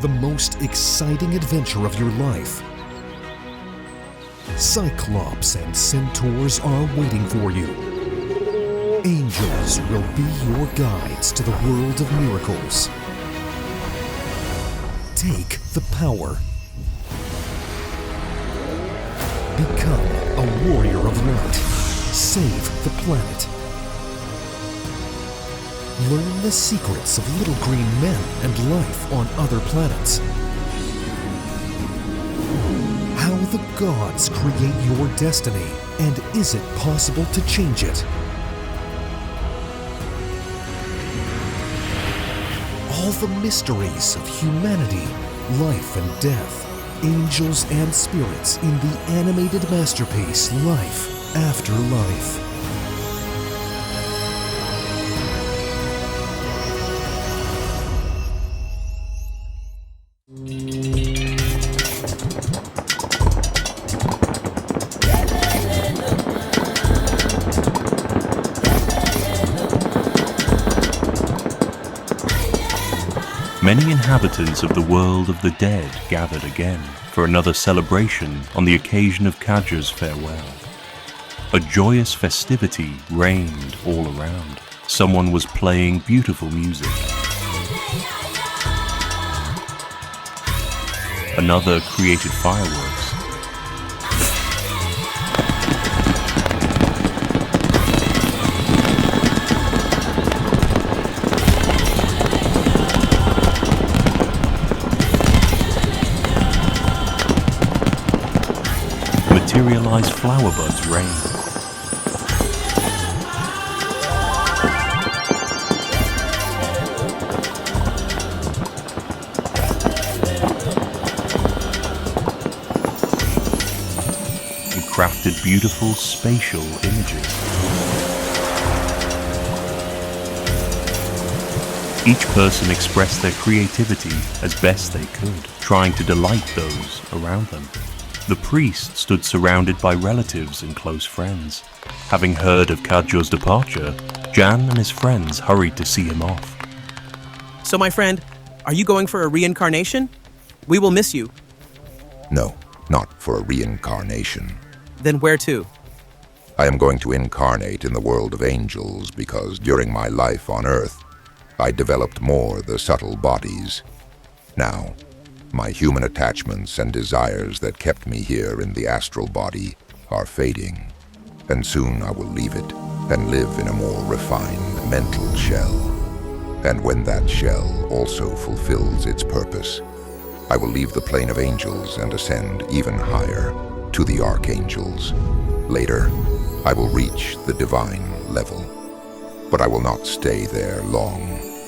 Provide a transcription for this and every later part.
the most exciting adventure of your life. Cyclops and centaurs are waiting for you. Angels will be your guides to the world of miracles. Take the power. Become a warrior of light. Save the planet. Learn the secrets of little green men and life on other planets. How the gods create your destiny, and is it possible to change it? All the mysteries of humanity, life and death, angels and spirits in the animated masterpiece Life After Life. Many inhabitants of the world of the dead gathered again for another celebration on the occasion of Kajur's farewell. A joyous festivity reigned all around. Someone was playing beautiful music. Another created fireworks. Materialized flower buds rain. And crafted beautiful spatial images. Each person expressed their creativity as best they could, trying to delight those around them. The priest stood surrounded by relatives and close friends. Having heard of Kajur's departure, Jan and his friends hurried to see him off. So my friend, are you going for a reincarnation? We will miss you. No, not for a reincarnation. Then where to? I am going to incarnate in the world of angels because during my life on Earth, I developed more the subtle bodies. Now, my human attachments and desires that kept me here in the astral body are fading, and soon I will leave it and live in a more refined mental shell. And when that shell also fulfills its purpose, I will leave the plane of angels and ascend even higher to the archangels. Later, I will reach the divine level, but I will not stay there long,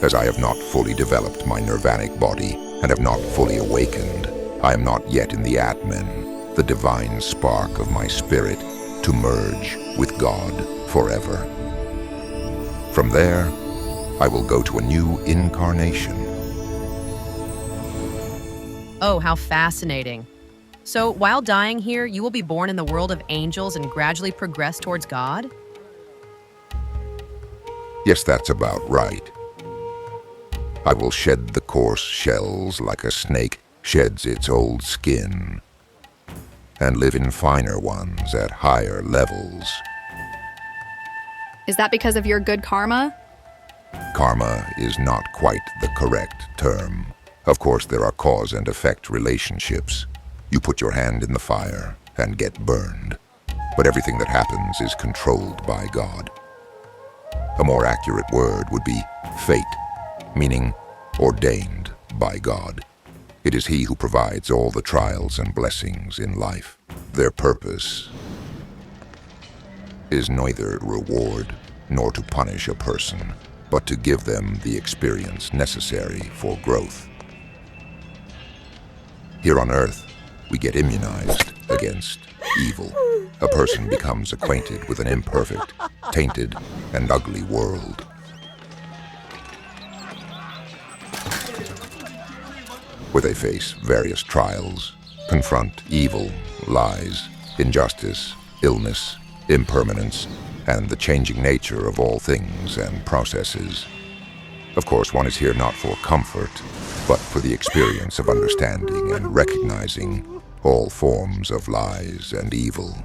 as I have not fully developed my nirvanic body and have not fully awakened. I am not yet in the Atman, the divine spark of my spirit, to merge with God forever. From there, I will go to a new incarnation. Oh, how fascinating. So, while dying here, you will be born in the world of angels and gradually progress towards God? Yes, that's about right. I will shed the coarse shells like a snake sheds its old skin, and live in finer ones at higher levels. Is that because of your good karma? Karma is not quite the correct term. Of course, there are cause and effect relationships. You put your hand in the fire and get burned. But everything that happens is controlled by God. A more accurate word would be fate, meaning ordained by God. It is He who provides all the trials and blessings in life. Their purpose is neither reward nor to punish a person, but to give them the experience necessary for growth. Here on Earth, we get immunized against evil. A person becomes acquainted with an imperfect, tainted, and ugly world. Where they face various trials, confront evil, lies, injustice, illness, impermanence, and the changing nature of all things and processes. Of course, one is here not for comfort, but for the experience of understanding and recognizing all forms of lies and evil,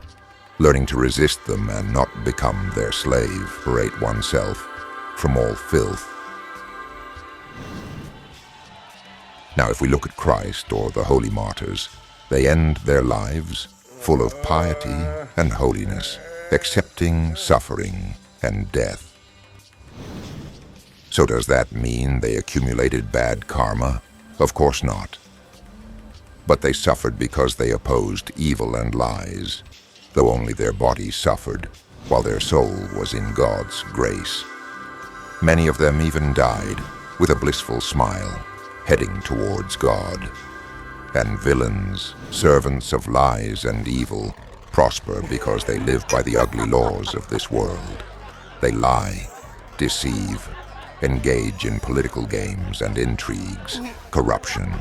learning to resist them and not become their slave, liberate oneself from all filth. Now, if we look at Christ or the holy martyrs, they end their lives full of piety and holiness, accepting suffering and death. So does that mean they accumulated bad karma? Of course not. But they suffered because they opposed evil and lies, though only their bodies suffered, while their soul was in God's grace. Many of them even died with a blissful smile, heading towards God. And villains, servants of lies and evil, prosper because they live by the ugly laws of this world. They lie, deceive, engage in political games and intrigues, corruption,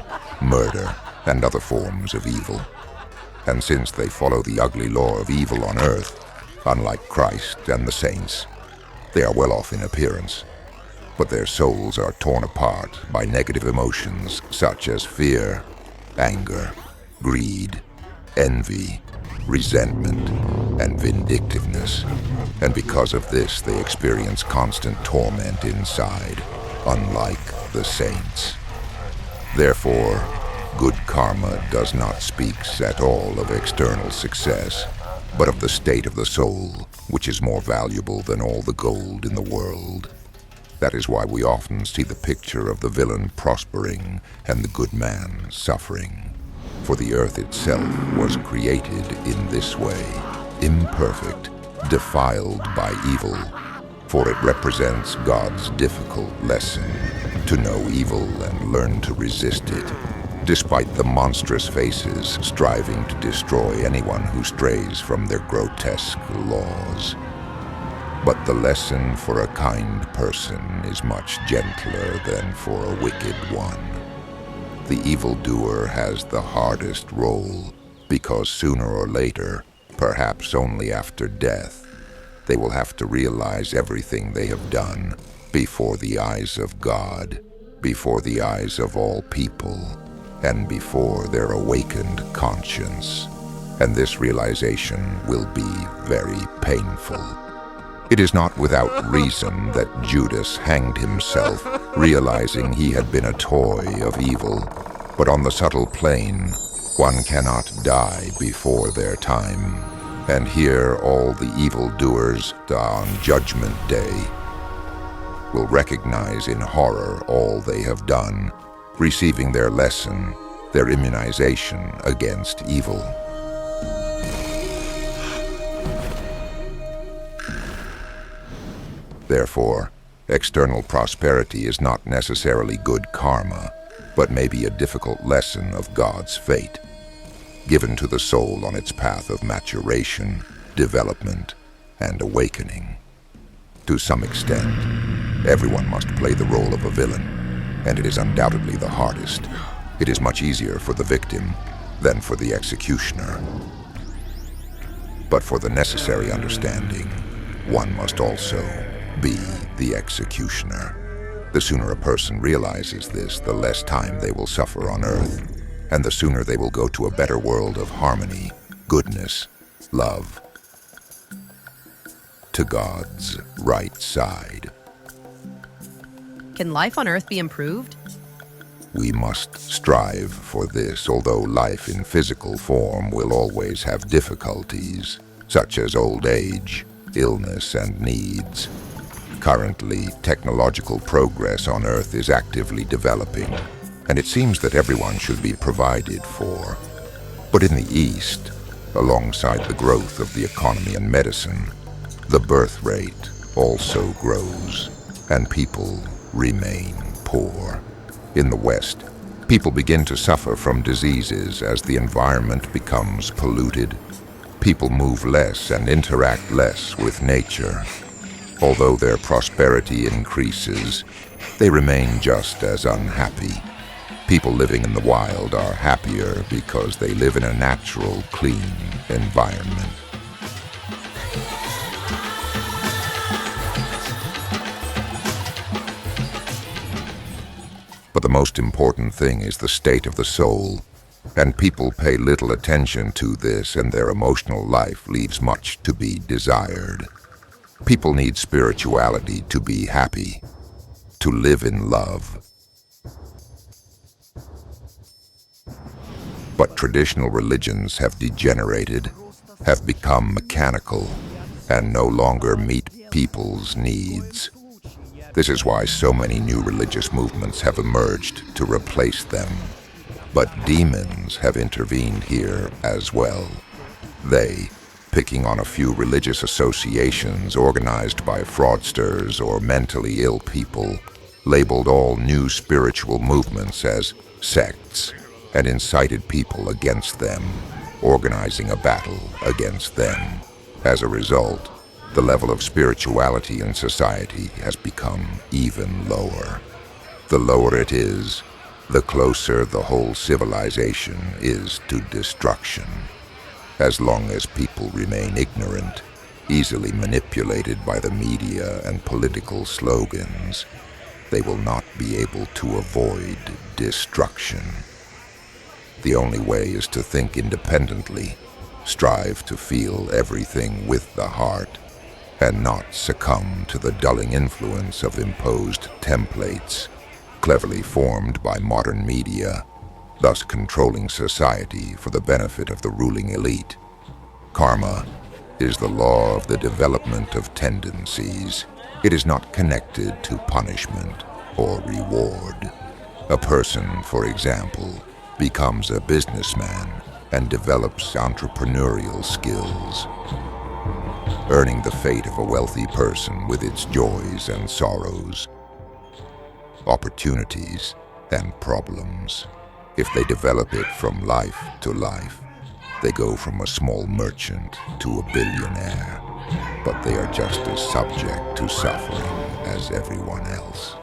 murder, and other forms of evil. And since they follow the ugly law of evil on earth, unlike Christ and the saints, they are well off in appearance. But their souls are torn apart by negative emotions such as fear, anger, greed, envy, resentment, and vindictiveness. And because of this, they experience constant torment inside, unlike the saints. Therefore, good karma does not speak at all of external success, but of the state of the soul, which is more valuable than all the gold in the world. That is why we often see the picture of the villain prospering and the good man suffering. For the earth itself was created in this way, imperfect, defiled by evil, for it represents God's difficult lesson, to know evil and learn to resist it, despite the monstrous faces striving to destroy anyone who strays from their grotesque laws. But the lesson for a kind person is much gentler than for a wicked one. The evildoer has the hardest role, because sooner or later, perhaps only after death, they will have to realize everything they have done before the eyes of God, before the eyes of all people, and before their awakened conscience. And this realization will be very painful. It is not without reason that Judas hanged himself, realizing he had been a toy of evil. But on the subtle plane, one cannot die before their time. And here all the evildoers on Judgment Day will recognize in horror all they have done, receiving their lesson, their immunization against evil. Therefore, external prosperity is not necessarily good karma, but may be a difficult lesson of God's fate, given to the soul on its path of maturation, development, and awakening. To some extent, everyone must play the role of a villain, and it is undoubtedly the hardest. It is much easier for the victim than for the executioner. But for the necessary understanding, one must also be the executioner. The sooner a person realizes this, the less time they will suffer on earth, and the sooner they will go to a better world of harmony, goodness, love, to God's right side. Can life on Earth be improved? We must strive for this, although life in physical form will always have difficulties, such as old age, illness, and needs. Currently, technological progress on Earth is actively developing, and it seems that everyone should be provided for. But in the East, alongside the growth of the economy and medicine, the birth rate also grows, and people remain poor. In the West, people begin to suffer from diseases as the environment becomes polluted. People move less and interact less with nature. Although their prosperity increases, they remain just as unhappy. People living in the wild are happier because they live in a natural, clean environment. But the most important thing is the state of the soul, and people pay little attention to this, and their emotional life leaves much to be desired. People need spirituality to be happy, to live in love. But traditional religions have degenerated, have become mechanical, and no longer meet people's needs. This is why so many new religious movements have emerged to replace them. But demons have intervened here as well. They, picking on a few religious associations organized by fraudsters or mentally ill people, labeled all new spiritual movements as sects and incited people against them, organizing a battle against them. As a result, the level of spirituality in society has become even lower. The lower it is, the closer the whole civilization is to destruction. As long as people remain ignorant, easily manipulated by the media and political slogans, they will not be able to avoid destruction. The only way is to think independently, strive to feel everything with the heart, and not succumb to the dulling influence of imposed templates, cleverly formed by modern media, thus controlling society for the benefit of the ruling elite. Karma is the law of the development of tendencies. It is not connected to punishment or reward. A person, for example, becomes a businessman and develops entrepreneurial skills, earning the fate of a wealthy person with its joys and sorrows, opportunities and problems. If they develop it from life to life, they go from a small merchant to a billionaire, but they are just as subject to suffering as everyone else.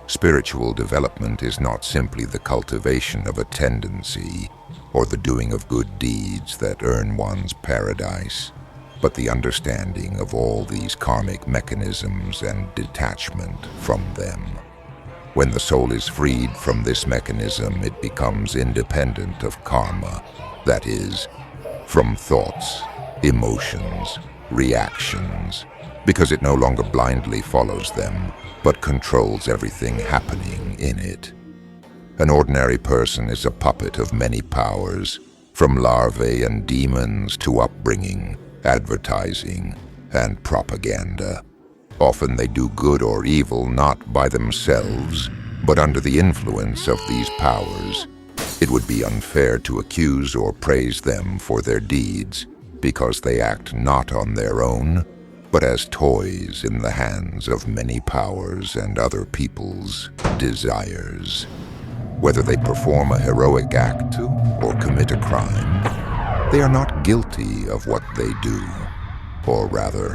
Spiritual development is not simply the cultivation of a tendency or the doing of good deeds that earn one's paradise, but the understanding of all these karmic mechanisms and detachment from them. When the soul is freed from this mechanism, it becomes independent of karma, that is, from thoughts, emotions, reactions, because it no longer blindly follows them, but controls everything happening in it. An ordinary person is a puppet of many powers, from larvae and demons to upbringing, advertising, and propaganda. Often they do good or evil not by themselves, but under the influence of these powers. It would be unfair to accuse or praise them for their deeds, because they act not on their own, but as toys in the hands of many powers and other people's desires. Whether they perform a heroic act or commit a crime, they are not guilty of what they do, or rather,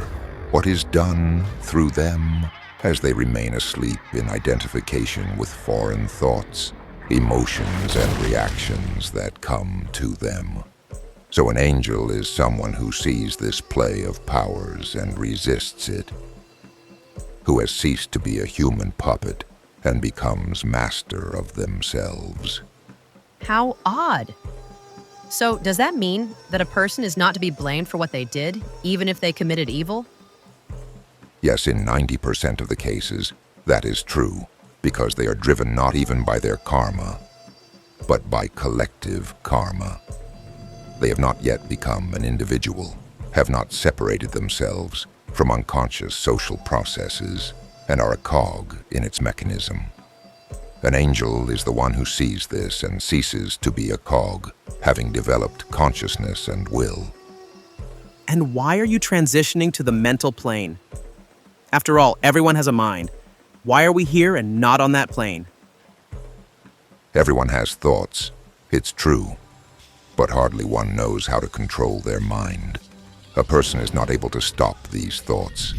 what is done through them, as they remain asleep in identification with foreign thoughts, emotions, and reactions that come to them. So an angel is someone who sees this play of powers and resists it, who has ceased to be a human puppet and becomes master of themselves. How odd. So, does that mean that a person is not to be blamed for what they did, even if they committed evil? Yes, in 90% of the cases, that is true, because they are driven not even by their karma, but by collective karma. They have not yet become an individual, have not separated themselves from unconscious social processes, and are a cog in its mechanism. An angel is the one who sees this and ceases to be a cog, having developed consciousness and will. And why are you transitioning to the mental plane? After all, everyone has a mind. Why are we here and not on that plane? Everyone has thoughts, it's true, but hardly one knows how to control their mind. A person is not able to stop these thoughts.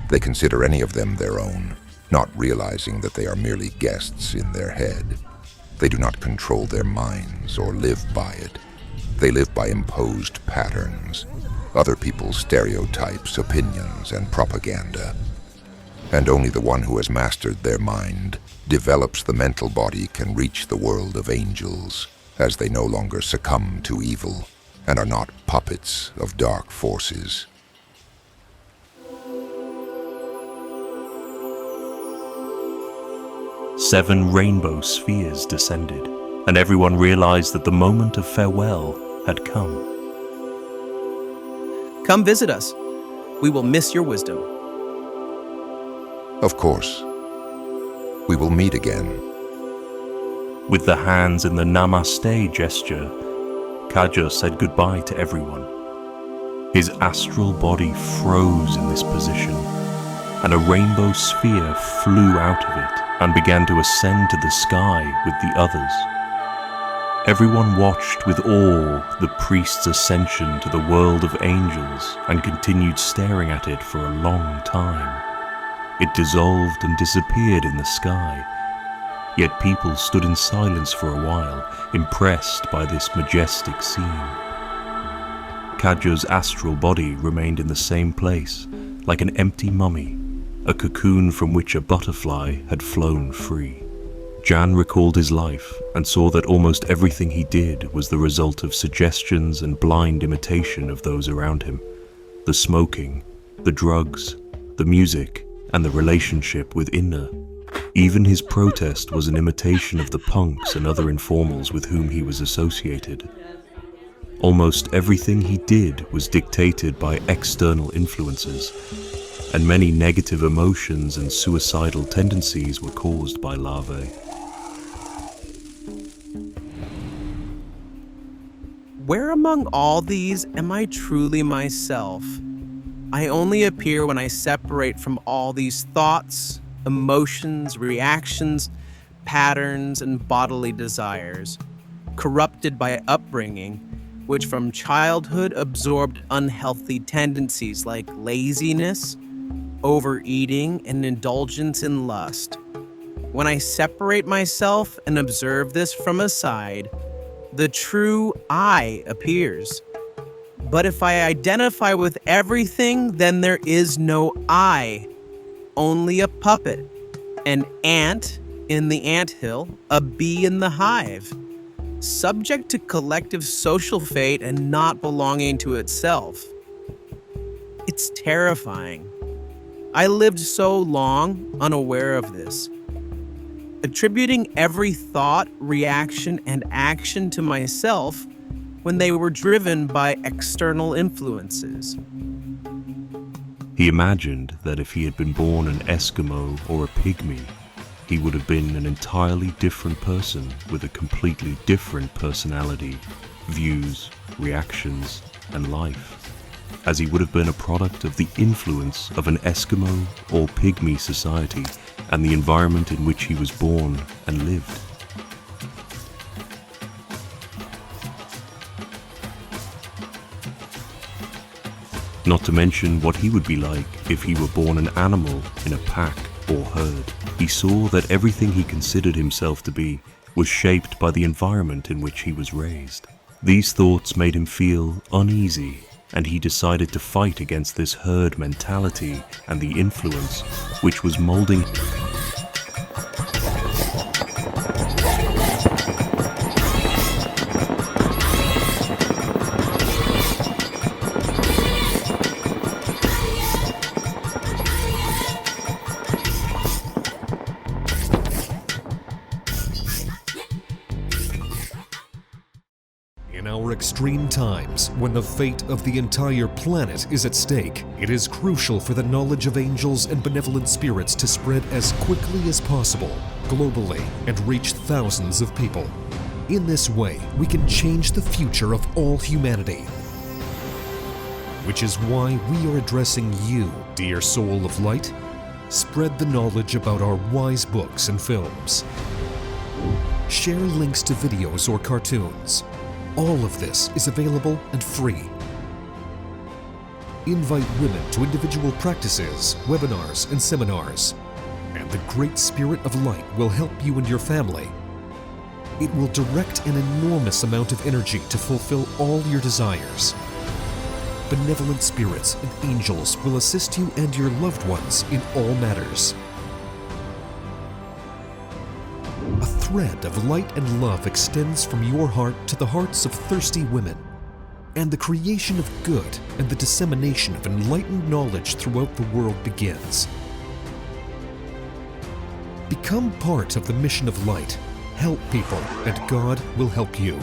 They consider any of them their own, not realizing that they are merely guests in their head. They do not control their minds or live by it. They live by imposed patterns, other people's stereotypes, opinions, and propaganda. and only the one who has mastered their mind, develops the mental body, can reach the world of angels, as they no longer succumb to evil and are not puppets of dark forces. Seven rainbow spheres descended, and everyone realized that the moment of farewell had come. Come visit us. We will miss your wisdom. Of course, we will meet again. With the hands in the Namaste gesture, Kajur said goodbye to everyone. His astral body froze in this position, and a rainbow sphere flew out of it and began to ascend to the sky with the others. Everyone watched with awe the priest's ascension to the world of angels and continued staring at it for a long time. It dissolved and disappeared in the sky, yet people stood in silence for a while, impressed by this majestic scene. Kajur's astral body remained in the same place, like an empty mummy, a cocoon from which a butterfly had flown free. Jan recalled his life and saw that almost everything he did was the result of suggestions and blind imitation of those around him. The smoking, the drugs, the music, and the relationship with Inna. Even his protest was an imitation of the punks and other informals with whom he was associated. Almost everything he did was dictated by external influences, and many negative emotions and suicidal tendencies were caused by larvae. Where among all these am I truly myself? I only appear when I separate from all these thoughts, emotions, reactions, patterns, and bodily desires, corrupted by upbringing, which from childhood absorbed unhealthy tendencies like laziness, overeating, and indulgence in lust. When I separate myself and observe this from aside, the true I appears. But if I identify with everything, then there is no I, only a puppet, an ant in the anthill, a bee in the hive, subject to collective social fate and not belonging to itself. It's terrifying. I lived so long unaware of this, attributing every thought, reaction, and action to myself when they were driven by external influences. He imagined that if he had been born an Eskimo or a pygmy, he would have been an entirely different person with a completely different personality, views, reactions, and life, as he would have been a product of the influence of an Eskimo or pygmy society and the environment in which he was born and lived. Not to mention what he would be like if he were born an animal in a pack or herd. He saw that everything he considered himself to be was shaped by the environment in which he was raised. These thoughts made him feel uneasy, and he decided to fight against this herd mentality and the influence which was molding. In our extreme times, when the fate of the entire planet is at stake, it is crucial for the knowledge of angels and benevolent spirits to spread as quickly as possible, globally, and reach thousands of people. In this way, we can change the future of all humanity. Which is why we are addressing you, dear soul of light. Spread the knowledge about our wise books and films. Share links to videos or cartoons. All of this is available and free. Invite women to individual practices, webinars, and seminars. And the Great Spirit of Light will help you and your family. It will direct an enormous amount of energy to fulfill all your desires. benevolent spirits and angels will assist you and your loved ones in all matters. A thread of light and love extends from your heart to the hearts of thirsty women, and the creation of good and the dissemination of enlightened knowledge throughout the world begins. Become part of the mission of light. Help people, and God will help you.